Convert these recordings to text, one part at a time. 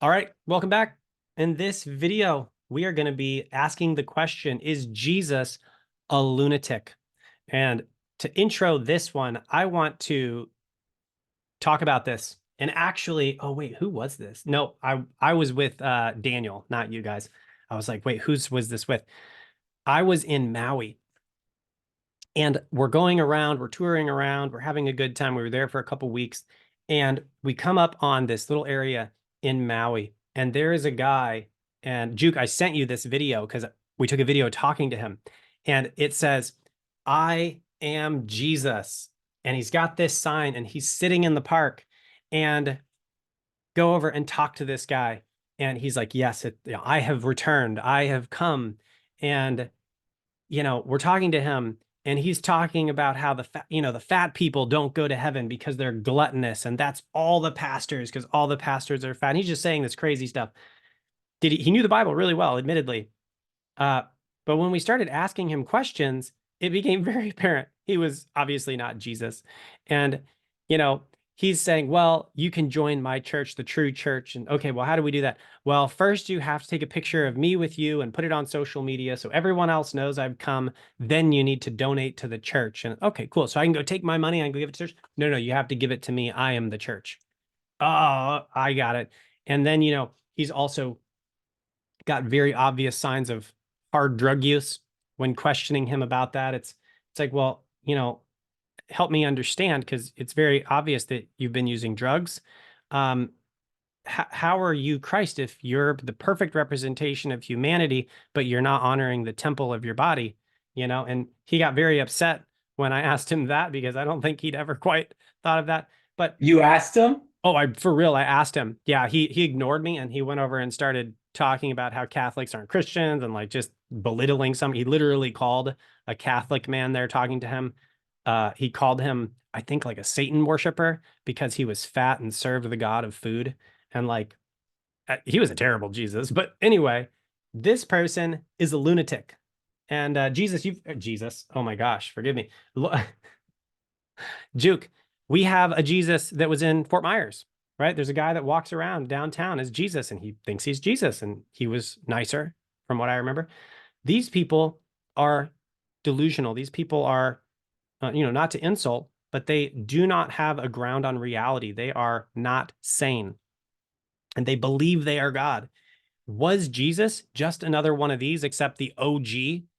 All right, welcome back. In this video, we are going to be asking the question, is Jesus a lunatic? And to intro this one, I want to talk about this. And actually, oh wait, who was this? No, I was with Daniel, not you guys. I was like, wait, whose was this with? I was in Maui and we're going around, we're touring around, we're having a good time. We were there for a couple weeks and we come up on this little area in Maui and there is a guy, and Juke, I sent you this video because we took a video talking to him, and it says, I am Jesus. And he's got this sign and he's sitting in the park, and go over and talk to this guy. And he's like, yes, I have returned. I have come. And we're talking to him and he's talking about how the fat people don't go to heaven because they're gluttonous. And that's all the pastors, because all the pastors are fat. And he's just saying this crazy stuff. He knew the Bible really well, admittedly. Uh, but when we started asking him questions, it became very apparent he was obviously not Jesus. And, you know, he's saying, well, you can join my church, the true church. And okay, well, how do we do that? Well, first you have to take a picture of me with you and put it on social media so everyone else knows I've come. Then you need to donate to the church. And okay, cool. So I can go take my money and go give it to church. No, you have to give it to me. I am the church. Oh, I got it. And then, he's also got very obvious signs of hard drug use. When questioning him about that, it's like, well, help me understand, because it's very obvious that you've been using drugs. How are you Christ if you're the perfect representation of humanity, but you're not honoring the temple of your body? And he got very upset when I asked him that, because I don't think he'd ever quite thought of that. But You asked him? oh, for real, I asked him. Yeah, he ignored me and he went over and started talking about how Catholics aren't Christians and like just belittling some. He literally called a Catholic man there talking to him. He called him, I think, like a Satan worshiper because he was fat and served the god of food. And like, he was a terrible Jesus. But anyway, this person is a lunatic. And Jesus, oh my gosh, forgive me. Juke, we have a Jesus that was in Fort Myers, right? There's a guy that walks around downtown as Jesus and he thinks he's Jesus, and he was nicer from what I remember. These people are delusional. These people are, not to insult, but they do not have a ground on reality. They are not sane and they believe they are God. Was Jesus just another one of these, except the OG?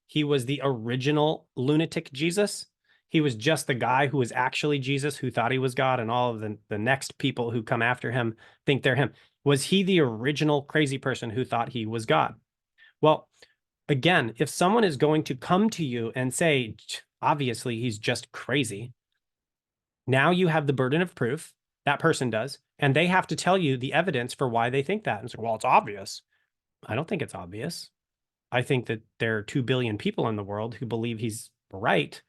He was the original lunatic Jesus. He was just the guy who was actually Jesus, who thought he was God, and all of the next people who come after him think they're him. Was he the original crazy person who thought he was God? Well, again, if someone is going to come to you and say, obviously, he's just crazy, now you have the burden of proof. That person does. And they have to tell you the evidence for why they think that. And say, well, it's obvious. I don't think it's obvious. I think that there are 2 billion people in the world who believe he's right,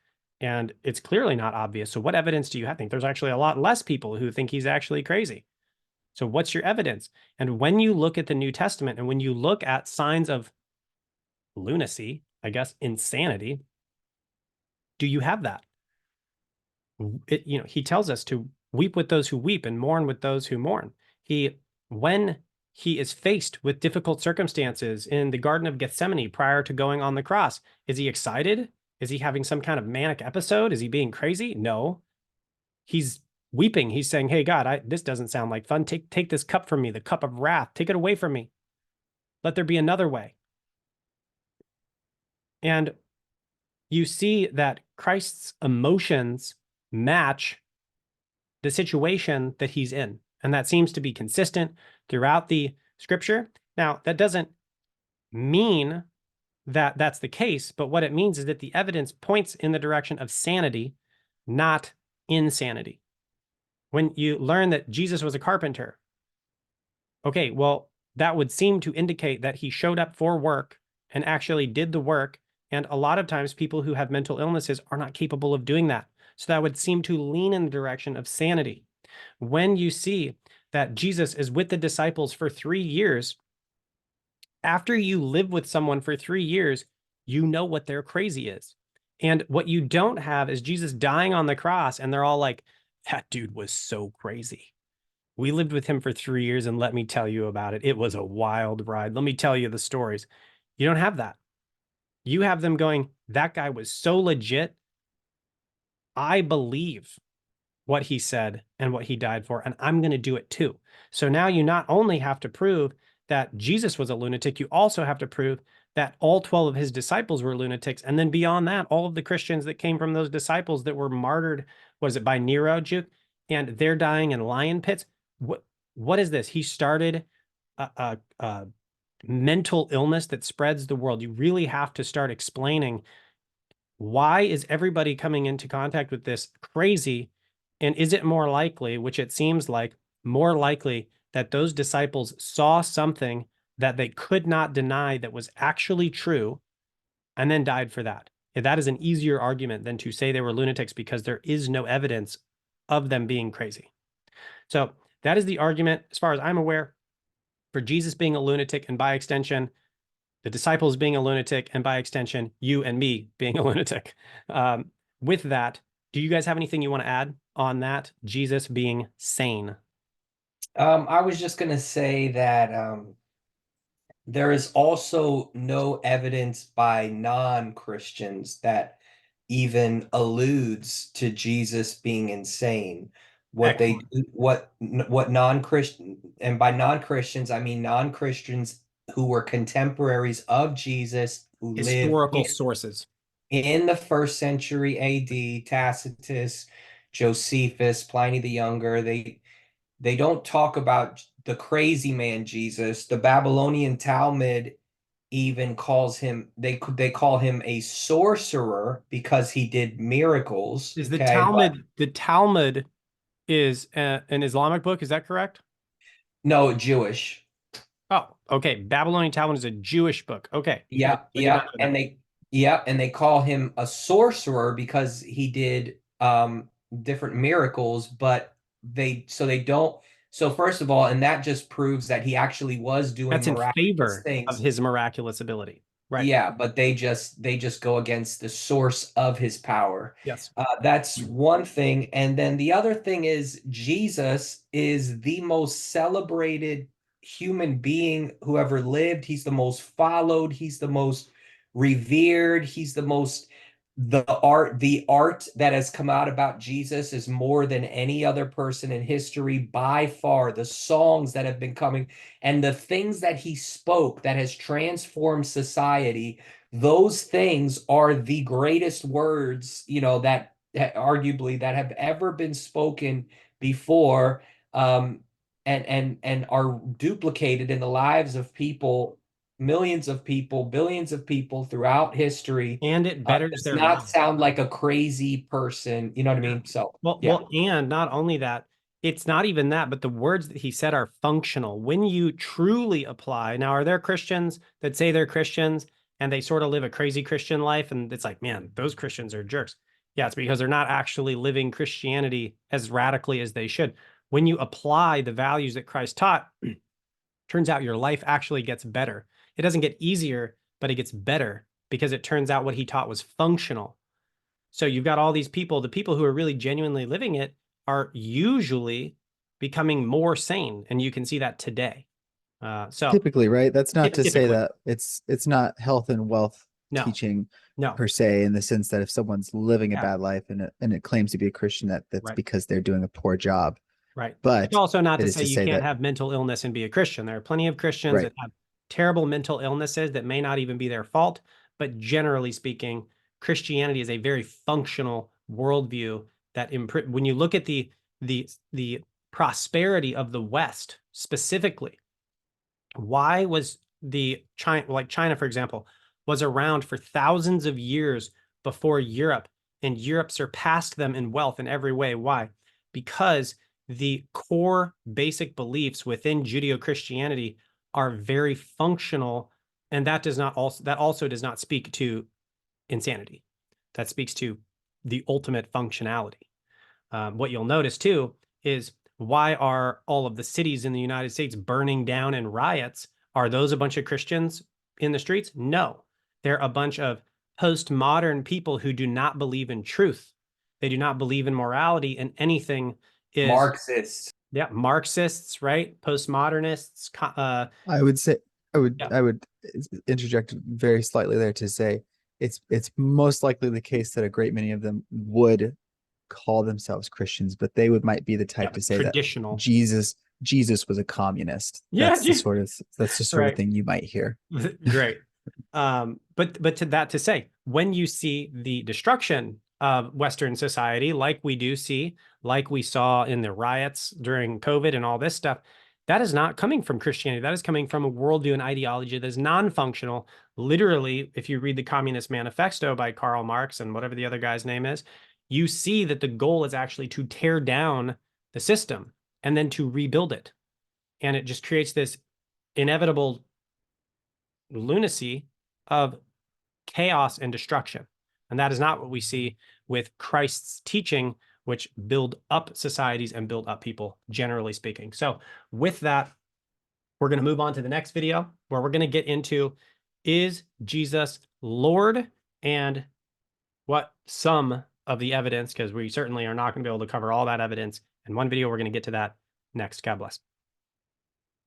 and it's clearly not obvious. So what evidence do you have? I think there's actually a lot less people who think he's actually crazy. So what's your evidence? And when you look at the New Testament and when you look at signs of lunacy, I guess insanity, do you have that? He tells us to weep with those who weep and mourn with those who mourn. When he is faced with difficult circumstances in the Garden of Gethsemane prior to going on the cross, is he excited? Is he having some kind of manic episode? Is he being crazy? No. He's weeping. He's saying, hey, God, this doesn't sound like fun. Take this cup from me, the cup of wrath. Take it away from me. Let there be another way. And you see that Christ's emotions match the situation that he's in. And that seems to be consistent throughout the scripture. Now, that doesn't mean that that's the case, but what it means is that the evidence points in the direction of sanity, not insanity. When you learn that Jesus was a carpenter, okay, well, that would seem to indicate that he showed up for work and actually did the work. And a lot of times people who have mental illnesses are not capable of doing that. So that would seem to lean in the direction of sanity. When you see that Jesus is with the disciples for 3 years, after you live with someone for 3 years, you know what their crazy is. And what you don't have is Jesus dying on the cross and they're all like, that dude was so crazy. We lived with him for 3 years, and let me tell you about it. It was a wild ride. Let me tell you the stories. You don't have that. You have them going, that guy was so legit. I believe what he said and what he died for, and I'm going to do it too. So now you not only have to prove that Jesus was a lunatic, you also have to prove that all 12 of his disciples were lunatics. And then beyond that, all of the Christians that came from those disciples that were martyred, was it by Nero, Juke? And they're dying in lion pits. What is this? He started a mental illness that spreads the world. You really have to start explaining, why is everybody coming into contact with this crazy? And is it more likely, which it seems like, more likely that those disciples saw something that they could not deny that was actually true and then died for that? That is an easier argument than to say they were lunatics, because there is no evidence of them being crazy. So that is the argument, as far as I'm aware, for Jesus being a lunatic, and by extension, the disciples being a lunatic, and by extension, you and me being a lunatic. With that, do you guys have anything you want to add on that, Jesus being sane? I was just going to say that there is also no evidence by non-Christians that even alludes to Jesus being insane. What they Excellent. what non-Christian, and by non-Christians I mean non-Christians who were contemporaries of Jesus, who lived Historical sources. in the first century AD, Tacitus, Josephus, Pliny the Younger, they don't talk about the crazy man Jesus. The Babylonian Talmud even calls him, they call him a sorcerer because he did miracles. Is Okay, but The Talmud is an Islamic book, is that correct? no, Jewish. Oh, okay. Babylonian Talmud is a Jewish book. Okay. Yeah, I did not yeah, know that. and they call him a sorcerer because he did different miracles, but they don't. So first of all, and that just proves that he actually was doing That's in miraculous favor of things. his miraculous ability. Right. Yeah, but they just go against the source of his power. Yes. That's one thing, and then the other thing is Jesus is the most celebrated human being who ever lived. He's the most followed. He's the most revered. He's the most the art that has come out about Jesus is more than any other person in history by far. The songs that have been coming and the things that he spoke that has transformed society, those things are the greatest words, that arguably that have ever been spoken before, and are duplicated in the lives of people, millions of people, billions of people throughout history. And it betters Does their not lives. sound like a crazy person, you know what I Yeah. mean? So Well, yeah. and not only that, it's not even that, but the words that he said are functional. When you truly apply, now, are there Christians that say they're Christians and they sort of live a crazy Christian life? And it's like, man, those Christians are jerks. Yeah, it's because they're not actually living Christianity as radically as they should. When you apply the values that Christ taught, turns out your life actually gets better. It doesn't get easier, but it gets better, because it turns out what he taught was functional. So you've got all these people, the people who are really genuinely living it are usually becoming more sane. And you can see that today. So Typically, right? That's not to say typically, that it's not health and wealth no, teaching no. per se, in the sense that if someone's living a Yeah, bad life and it claims to be a Christian, that's right, because they're doing a poor job. right. It's But also not it to is say to you say can't that, have mental illness and be a Christian. There are plenty of Christians right, that have terrible mental illnesses that may not even be their fault. But generally speaking, Christianity is a very functional worldview that when you look at the prosperity of the West specifically, why was the China, like China, for example, was around for thousands of years before Europe, and Europe surpassed them in wealth in every way? Why? Because the core basic beliefs within Judeo-Christianity are very functional, and that also does not speak to insanity. That speaks to the ultimate functionality. What you'll notice too is, why are all of the cities in the United States burning down in riots? Are those a bunch of Christians in the streets? No. They're a bunch of postmodern people who do not believe in truth. They do not believe in morality, and anything is Marxist. Yeah, Marxists, right? Postmodernists. I would say Yeah, I would interject very slightly there to say it's most likely the case that a great many of them would call themselves Christians, but they would might be the yeah, type to say that traditional. Jesus was a communist. Yeah, That's the sort of right. thing you might hear. Great. But to that to say, when you see the destruction of Western society, like we do see, like we saw in the riots during COVID and all this stuff, that is not coming from Christianity. That is coming from a worldview and ideology that is non-functional. Literally, if you read the Communist Manifesto by Karl Marx and whatever the other guy's name is, you see that the goal is actually to tear down the system and then to rebuild it. And it just creates this inevitable lunacy of chaos and destruction. And that is not what we see with Christ's teaching, which build up societies and build up people, generally speaking. So with that, we're going to move on to the next video where we're going to get into, is Jesus Lord, and what some of the evidence, because we certainly are not going to be able to cover all that evidence in one video. We're going to get to that next. God bless.